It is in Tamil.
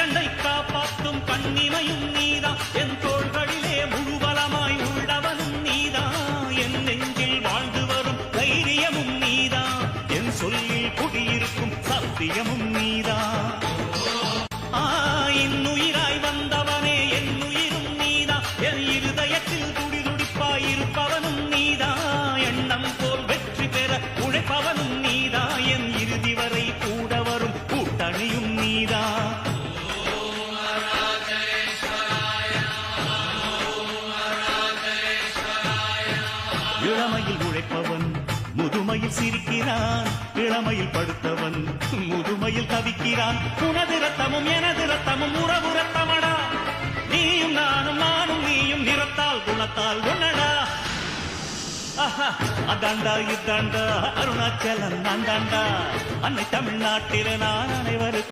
இரண்டை காப்பாற்றும் கண்ணிமையும் நீதான், என் தோள்களிலே முழுபலமாய் உள்ளவனும் நீதான், என் நெஞ்சில் வாழ்ந்து வரும் தைரியமும் நீதான், என் சொல்லில் குடியிருக்கும் சத்தியமும் நீதான். இன்னுயிராய் வந்தவனே என் உயிரும் நீதான், என் இருதயத்தில் துடிதுடிப்பாயிருப்பவனும் நீதான், எண்ணம் போல் வெற்றி பெற உழைப்பவனும் நீதான், என் இறுதி வரை கூட வரும் கூட்டணியும் நீதான். இளமையில் உழைப்பவன் முதுமையில் சிரிக்கிறான், இளமையில் படுத்தவன் முதுமையில் தவிக்கிறான், உனது ரத்தமும் எனது ரத்தமும் உறவு ரத்தமடா, நீயும் நானும் நானும் நீயும் நிறத்தால் குணத்தால் ஒன்னடா. அதாண்டா இதாண்டா அருணாச்சலம் நான் தாண்டா, அன்னை தமிழ்நாட்டில் நான் அனைவரும்